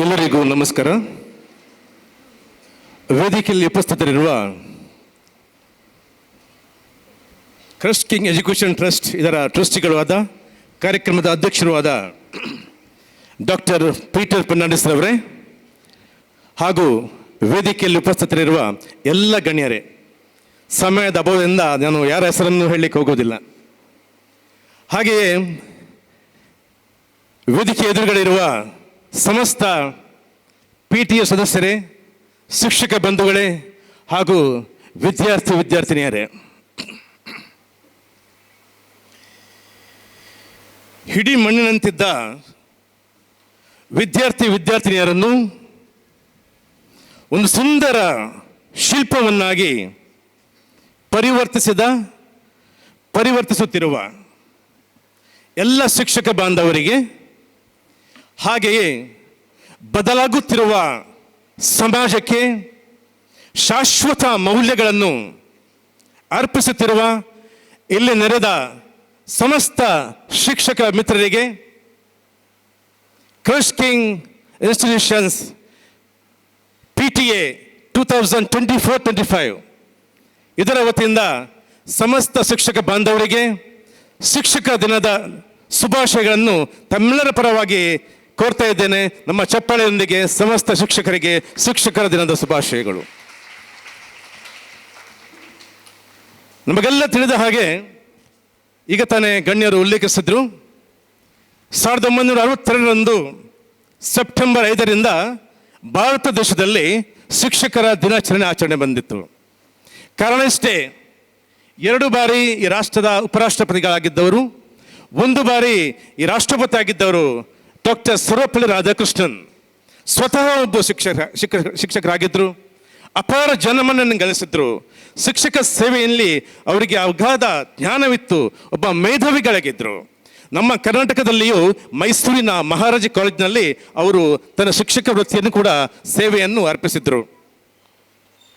ಎಲ್ಲರಿಗೂ ನಮಸ್ಕಾರ. ವೇದಿಕೆಯಲ್ಲಿ ಉಪಸ್ಥಿತರಿರುವ ಕ್ರಸ್ಟ್ ಕಿಂಗ್ ಎಜುಕೇಷನ್ ಟ್ರಸ್ಟ್ ಇದರ ಟ್ರಸ್ಟಿಗಳು ಆದ ಕಾರ್ಯಕ್ರಮದ ಅಧ್ಯಕ್ಷರು ಆದ ಡಾಕ್ಟರ್ ಪೀಟರ್ ಫರ್ನಾಂಡಿಸ್ ರವರೇ ಹಾಗೂ ವೇದಿಕೆಯಲ್ಲಿ ಉಪಸ್ಥಿತರಿರುವ ಎಲ್ಲ ಗಣ್ಯರೇ, ಸಮಯದ ಅಭಾವದಿಂದ ನಾನು ಯಾರ ಹೆಸರನ್ನು ಹೇಳಲಿಕ್ಕೆ ಹೋಗೋದಿಲ್ಲ. ಹಾಗೆಯೇ ವೇದಿಕೆ ಎದುರುಗಳಿರುವ ಸಮಸ್ತ PTA ಸದಸ್ಯರೇ, ಶಿಕ್ಷಕ ಬಂಧುಗಳೇ ಹಾಗೂ ವಿದ್ಯಾರ್ಥಿನಿಯರೇ, ಹಿಡಿ ಮಣ್ಣಿನಂತಿದ್ದ ವಿದ್ಯಾರ್ಥಿನಿಯರನ್ನು ಒಂದು ಸುಂದರ ಶಿಲ್ಪವನ್ನಾಗಿ ಪರಿವರ್ತಿಸುತ್ತಿರುವ ಎಲ್ಲ ಶಿಕ್ಷಕ ಬಾಂಧವರಿಗೆ, ಹಾಗೆಯೇ ಬದಲಾಗುತ್ತಿರುವ ಸಮಾಜಕ್ಕೆ ಶಾಶ್ವತ ಮೌಲ್ಯಗಳನ್ನು ಅರ್ಪಿಸುತ್ತಿರುವ ಇಲ್ಲಿ ನೆರೆದ ಸಮಸ್ತ ಶಿಕ್ಷಕ ಮಿತ್ರರಿಗೆ ಕ್ರಸ್ಟ್ ಕಿಂಗ್ ಇನ್ಸ್ಟಿಟ್ಯೂಷನ್ಸ್ PTA 2024-25 ಇದರ ವತಿಯಿಂದ ಸಮಸ್ತ ಶಿಕ್ಷಕ ಬಾಂಧವರಿಗೆ ಶಿಕ್ಷಕ ದಿನದ ಶುಭಾಶಯಗಳನ್ನು ತಮ್ಮೆಲ್ಲರ ಪರವಾಗಿ ಕೋರ್ತಾ ಇದ್ದೇನೆ. ನಮ್ಮ ಚಪ್ಪಾಳೆಯೊಂದಿಗೆ ಸಮಸ್ತ ಶಿಕ್ಷಕರಿಗೆ ಶಿಕ್ಷಕರ ದಿನದ ಶುಭಾಶಯಗಳು. ನಮಗೆಲ್ಲ ತಿಳಿದ ಹಾಗೆ ಈಗ ತಾನೇ ಗಣ್ಯರು ಉಲ್ಲೇಖಿಸಿದ್ರು, 1962 ಸೆಪ್ಟೆಂಬರ್ 5 ಭಾರತ ದೇಶದಲ್ಲಿ ಶಿಕ್ಷಕರ ದಿನಾಚರಣೆ ಆಚರಣೆ ಬಂದಿತ್ತು. ಕಾರಣ ಇಷ್ಟೇ, 2 ಬಾರಿ ಈ ರಾಷ್ಟ್ರದ ಉಪರಾಷ್ಟ್ರಪತಿಗಳಾಗಿದ್ದವರು, 1 ಬಾರಿ ಈ ರಾಷ್ಟ್ರಪತಿ ಆಗಿದ್ದವರು ಡಾಕ್ಟರ್ ಸರ್ವಪಲ್ಲಿ ರಾಧಾಕೃಷ್ಣನ್ ಸ್ವತಃ ಒಬ್ಬ ಶಿಕ್ಷಕರಾಗಿದ್ದರು. ಅಪಾರ ಜನಮನ್ನನ್ನು ಗಳಿಸಿದ್ರು. ಶಿಕ್ಷಕ ಸೇವೆಯಲ್ಲಿ ಅವರಿಗೆ ಅಗಾಧ ಜ್ಞಾನವಿತ್ತು. ಒಬ್ಬ ಮೇಧಾವಿಗಳಾಗಿದ್ದರು. ನಮ್ಮ ಕರ್ನಾಟಕದಲ್ಲಿಯೂ ಮೈಸೂರಿನ ಮಹಾರಾಜ ಕಾಲೇಜಿನಲ್ಲಿ ಅವರು ತನ್ನ ಶಿಕ್ಷಕ ವೃತ್ತಿಯನ್ನು ಕೂಡ ಸೇವೆಯನ್ನು ಅರ್ಪಿಸಿದ್ರು.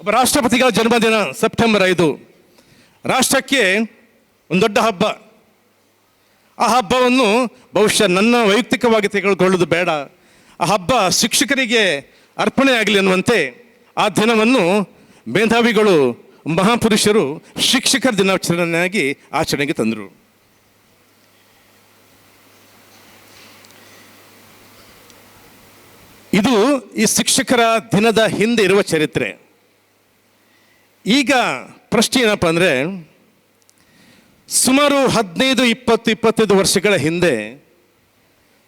ಒಬ್ಬ ರಾಷ್ಟ್ರಪತಿಗಳ ಜನ್ಮದಿನ ಸೆಪ್ಟೆಂಬರ್ 5 ರಾಷ್ಟ್ರಕ್ಕೆ ಒಂದು ದೊಡ್ಡ ಹಬ್ಬ. ಆ ಹಬ್ಬವನ್ನು ಬಹುಶಃ ನನ್ನ ವೈಯಕ್ತಿಕವಾಗಿ ತೆಗೆದುಕೊಳ್ಳೋದು ಬೇಡ, ಆ ಹಬ್ಬ ಶಿಕ್ಷಕರಿಗೆ ಅರ್ಪಣೆ ಆಗಲಿ ಅನ್ನುವಂತೆ ಆ ದಿನವನ್ನು ಮೇಧಾವಿಗಳು, ಮಹಾಪುರುಷರು ಶಿಕ್ಷಕರ ದಿನಾಚರಣೆಯಾಗಿ ಆಚರಣೆಗೆ ತಂದರು. ಇದು ಈ ಶಿಕ್ಷಕರ ದಿನದ ಹಿಂದೆ ಇರುವ ಚರಿತ್ರೆ. ಈಗ ಪ್ರಶ್ನೆ ಏನಪ್ಪ ಅಂದರೆ, ಸುಮಾರು 15-20-25 ವರ್ಷಗಳ ಹಿಂದೆ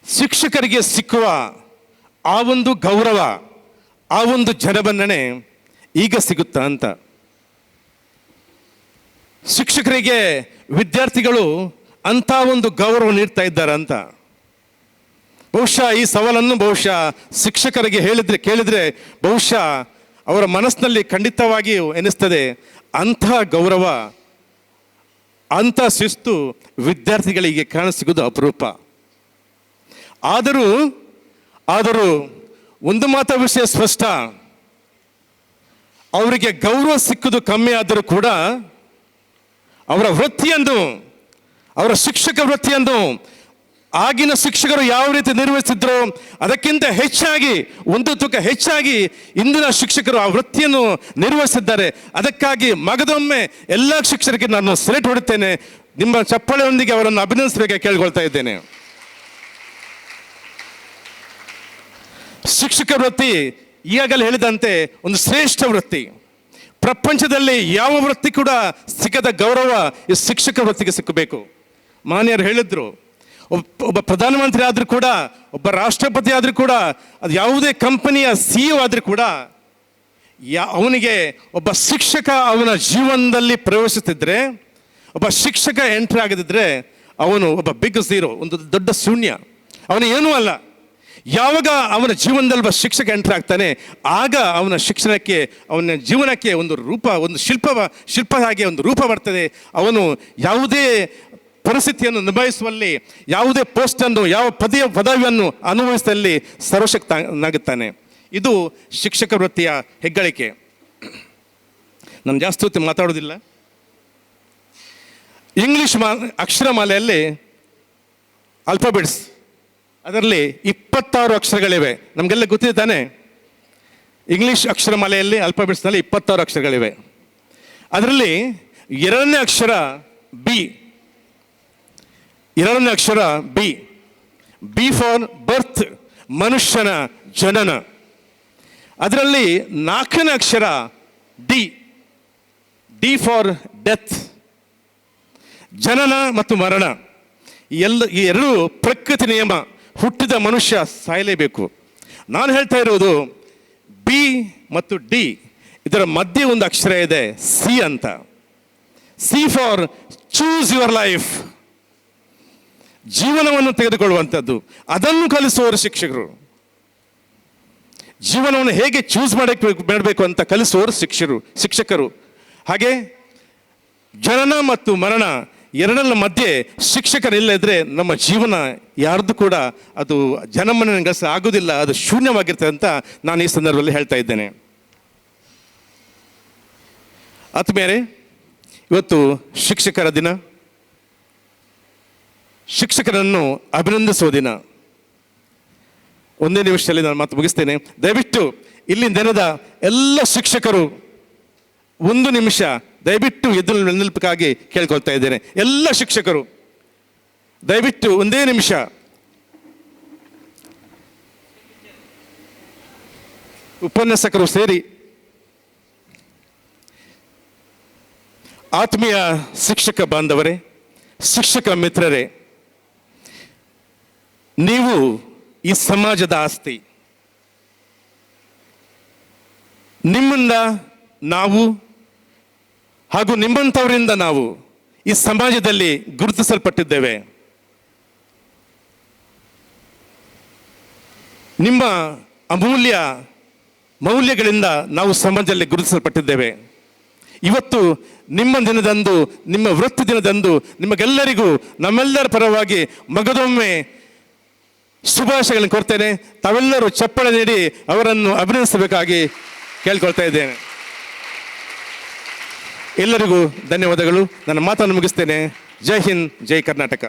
ಶಿಕ್ಷಕರಿಗೆ ಸಿಕ್ಕುವ ಆ ಒಂದು ಗೌರವ, ಆ ಒಂದು ಜನಮನ್ನಣೆ ಈಗ ಸಿಗುತ್ತಾ ಅಂತ. ಶಿಕ್ಷಕರಿಗೆ ವಿದ್ಯಾರ್ಥಿಗಳು ಅಂಥ ಒಂದು ಗೌರವ ನೀಡ್ತಾ ಇದ್ದಾರೆ ಅಂತ. ಬಹುಶಃ ಈ ಸವಾಲನ್ನು ಶಿಕ್ಷಕರಿಗೆ ಕೇಳಿದರೆ ಬಹುಶಃ ಅವರ ಮನಸ್ಸಿನಲ್ಲಿ ಖಂಡಿತವಾಗಿಯೂ ಎನಿಸ್ತದೆ, ಅಂಥ ಗೌರವ, ಅಂಥ ಶಿಸ್ತು ವಿದ್ಯಾರ್ಥಿಗಳಿಗೆ ಕಾಣಸಿಗೋದು ಅಪರೂಪ. ಆದರೂ ಒಂದು ಮಾತ್ರ ವಿಷಯ ಸ್ಪಷ್ಟ, ಅವರಿಗೆ ಗೌರವ ಸಿಕ್ಕುದು ಕಮ್ಮಿ ಆದರೂ ಕೂಡ ಅವರ ವೃತ್ತಿಯನ್ನು, ಅವರ ಶಿಕ್ಷಕ ವೃತ್ತಿಯನ್ನು ಆಗಿನ ಶಿಕ್ಷಕರು ಯಾವ ರೀತಿ ನಿರ್ವಹಿಸಿದ್ರು ಅದಕ್ಕಿಂತ ಹೆಚ್ಚಾಗಿ, ಒಂದು ತೂಕ ಹೆಚ್ಚಾಗಿ ಇಂದಿನ ಶಿಕ್ಷಕರು ಆ ವೃತ್ತಿಯನ್ನು ನಿರ್ವಹಿಸಿದ್ದಾರೆ. ಅದಕ್ಕಾಗಿ ಮಗದೊಮ್ಮೆ ಎಲ್ಲ ಶಿಕ್ಷಕರಿಗೆ ನಾನು ಸೆಲೆಕ್ಟ್ ಹೊಡುತ್ತೇನೆ. ನಿಮ್ಮ ಚಪ್ಪಾಳೆಯೊಂದಿಗೆ ಅವರನ್ನು ಅಭಿನಂದಿಸಬೇಕಾಗಿ ಕೇಳಿಕೊಳ್ತಾ ಇದ್ದೇನೆ. ಶಿಕ್ಷಕ ವೃತ್ತಿ ಈಗಾಗಲೇ ಹೇಳಿದಂತೆ ಒಂದು ಶ್ರೇಷ್ಠ ವೃತ್ತಿ. ಪ್ರಪಂಚದಲ್ಲಿ ಯಾವ ವೃತ್ತಿ ಕೂಡ ಸಿಗದ ಗೌರವ ಈ ಶಿಕ್ಷಕ ವೃತ್ತಿಗೆ ಸಿಕ್ಕಬೇಕು. ಮಾನ್ಯರು ಹೇಳಿದ್ರು, ಒಬ್ಬ ಪ್ರಧಾನಮಂತ್ರಿ ಆದರೂ ಕೂಡ, ಒಬ್ಬ ರಾಷ್ಟ್ರಪತಿ ಆದರೂ ಕೂಡ, ಅದು ಯಾವುದೇ ಕಂಪನಿಯ CEO ಆದರೂ ಕೂಡ, ಅವನಿಗೆ ಒಬ್ಬ ಶಿಕ್ಷಕ ಅವನ ಜೀವನದಲ್ಲಿ ಪ್ರವೇಶಿಸ್ತಿದ್ರೆ, ಒಬ್ಬ ಶಿಕ್ಷಕ ಎಂಟ್ರಿ ಆಗದಿದ್ದರೆ ಅವನು ಒಬ್ಬ ಬಿಗ್ ಝೀರೋ, ಒಂದು ದೊಡ್ಡ ಶೂನ್ಯ, ಅವನು ಏನೂ ಅಲ್ಲ. ಯಾವಾಗ ಅವನ ಜೀವನದಲ್ಲಿ ಒಬ್ಬ ಶಿಕ್ಷಕ ಎಂಟ್ರಿ ಆಗ್ತಾನೆ, ಆಗ ಅವನ ಶಿಕ್ಷಣಕ್ಕೆ, ಅವನ ಜೀವನಕ್ಕೆ ಒಂದು ರೂಪ, ಒಂದು ಶಿಲ್ಪ ಹಾಗೆ ಒಂದು ರೂಪ ಬರ್ತದೆ. ಅವನು ಯಾವುದೇ ಪರಿಸ್ಥಿತಿಯನ್ನು ನಿಭಾಯಿಸುವಲ್ಲಿ, ಯಾವುದೇ ಪೋಸ್ಟನ್ನು, ಯಾವ ಪದವಿಯನ್ನು ಅನುಭವಿಸುವಲ್ಲಿ ಸರ್ವಶಕ್ತನಾಗುತ್ತಾನೆ. ಇದು ಶಿಕ್ಷಕ ವೃತ್ತಿಯ ಹೆಗ್ಗಳಿಕೆ. ನಾನು ಜಾಸ್ತಿ ಹೊತ್ತು ಮಾತಾಡೋದಿಲ್ಲ. ಇಂಗ್ಲಿಷ್ ಅಕ್ಷರಮಾಲೆಯಲ್ಲಿ ಆಲ್ಫಾಬೆಟ್ಸ್ ಅದರಲ್ಲಿ 26 ಅಕ್ಷರಗಳಿವೆ. ನಮಗೆಲ್ಲ ಗೊತ್ತಿದೆ ತಾನೆ, ಇಂಗ್ಲಿಷ್ ಅಕ್ಷರಮಾಲೆಯಲ್ಲಿ ಆಲ್ಫಾಬೆಟ್ಸ್ನಲ್ಲಿ 26 ಅಕ್ಷರಗಳಿವೆ. ಅದರಲ್ಲಿ ಎರಡನೇ ಅಕ್ಷರ ಬಿ. ಎರಡನೇ ಅಕ್ಷರ ಬಿ. ಬಿ ಫಾರ್ ಬರ್ತ್, ಮನುಷ್ಯನ ಜನನ. ಅದರಲ್ಲಿ ನಾಲ್ಕನೇ ಅಕ್ಷರ ಡಿ. ಡಿ ಫಾರ್ ಡೆತ್, ಜನನ ಮತ್ತು ಮರಣ. ಈ ಎರಡು ಪ್ರಕೃತಿ ನಿಯಮ. ಹುಟ್ಟಿದ ಮನುಷ್ಯ ಸಾಯಲೇಬೇಕು. ನಾನು ಹೇಳ್ತಾ ಇರೋದು ಬಿ ಮತ್ತು ಡಿ, ಇದರ ಮಧ್ಯೆ ಒಂದು ಅಕ್ಷರ ಇದೆ, ಸಿ ಅಂತ. C for choose your life, ಜೀವನವನ್ನು ತೆಗೆದುಕೊಳ್ಳುವಂಥದ್ದು. ಅದನ್ನು ಕಲಿಸುವವರು ಶಿಕ್ಷಕರು. ಜೀವನವನ್ನು ಹೇಗೆ ಚೂಸ್ ಮಾಡಬೇಕು ಅಂತ ಕಲಿಸುವವರು ಶಿಕ್ಷಕರು. ಹಾಗೆ ಜನನ ಮತ್ತು ಮರಣ ಎರಡರ ಮಧ್ಯೆ ಶಿಕ್ಷಕರಿಲ್ಲ ಇದ್ರೆ ನಮ್ಮ ಜೀವನ ಯಾರ್ದು ಕೂಡ ಅದು ಜನಮನ ಆಗೋದಿಲ್ಲ, ಅದು ಶೂನ್ಯವಾಗಿರ್ತದೆ ಅಂತ ನಾನು ಈ ಸಂದರ್ಭದಲ್ಲಿ ಹೇಳ್ತಾ ಇದ್ದೇನೆ. ಆದ್ಮೇಲೆ ಇವತ್ತು ಶಿಕ್ಷಕರ ದಿನ, ಶಿಕ್ಷಕರನ್ನು ಅಭಿನಂದಿಸುವ ದಿನ. ಒಂದೇ ನಿಮಿಷದಲ್ಲಿ ನಾನು ಮಾತು ಮುಗಿಸ್ತೇನೆ. ದಯವಿಟ್ಟು ಇಲ್ಲಿ ನೆನೆದ ಎಲ್ಲ ಶಿಕ್ಷಕರು ಒಂದು ನಿಮಿಷ ದಯವಿಟ್ಟು ಎದ್ದು ನಿಲ್ಲಬೇಕಾಗಿ ಕೇಳ್ಕೊಳ್ತಾ ಇದ್ದೇನೆ. ಎಲ್ಲ ಶಿಕ್ಷಕರು ದಯವಿಟ್ಟು ಒಂದೇ ನಿಮಿಷ. ಉಪನ್ಯಾಸಕರು ಸೇರಿ. ಆತ್ಮೀಯ ಶಿಕ್ಷಕ ಬಾಂಧವರೇ, ಶಿಕ್ಷಕ ಮಿತ್ರರೇ, ನೀವು ಈ ಸಮಾಜದ ಆಸ್ತಿ. ನಿಮ್ಮಿಂದ ನಾವು ಹಾಗೂ ನಿಮ್ಮಂಥವರಿಂದ ನಾವು ಈ ಸಮಾಜದಲ್ಲಿ ಗುರುತಿಸಲ್ಪಟ್ಟಿದ್ದೇವೆ. ನಿಮ್ಮ ಅಮೂಲ್ಯ ಮೌಲ್ಯಗಳಿಂದ ನಾವು ಸಮಾಜದಲ್ಲಿ ಗುರುತಿಸಲ್ಪಟ್ಟಿದ್ದೇವೆ. ಇವತ್ತು ನಿಮ್ಮ ದಿನದಂದು, ನಿಮ್ಮ ವೃತ್ತಿ ದಿನದಂದು ನಿಮಗೆಲ್ಲರಿಗೂ ನಮ್ಮೆಲ್ಲರ ಪರವಾಗಿ ಮಗದೊಮ್ಮೆ ಶುಭಾಶಯಗಳನ್ನು ಕೊಡ್ತೇನೆ. ತಾವೆಲ್ಲರೂ ಚಪ್ಪಾಳೆ ನೀಡಿ ಅವರನ್ನು ಅಭಿನಂದಿಸಬೇಕಾಗಿ ಕೇಳ್ಕೊಳ್ತಾ ಇದ್ದೇನೆ. ಎಲ್ಲರಿಗೂ ಧನ್ಯವಾದಗಳು. ನನ್ನ ಮಾತನ್ನು ಮುಗಿಸ್ತೇನೆ. ಜೈ ಹಿಂದ್, ಜೈ ಕರ್ನಾಟಕ.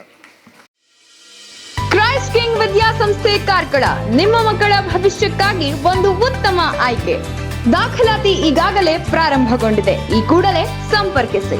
ಕ್ರೈಸ್ಟ್ ಕಿಂಗ್ ವಿದ್ಯಾಸಂಸ್ಥೆ ಕಾರ್ಕಳ ನಿಮ್ಮ ಮಕ್ಕಳ ಭವಿಷ್ಯಕ್ಕಾಗಿ ಒಂದು ಉತ್ತಮ ಆಯ್ಕೆ. ದಾಖಲಾತಿ ಈಗಾಗಲೇ ಪ್ರಾರಂಭಗೊಂಡಿದೆ. ಈ ಕೂಡಲೇ ಸಂಪರ್ಕಿಸಿ.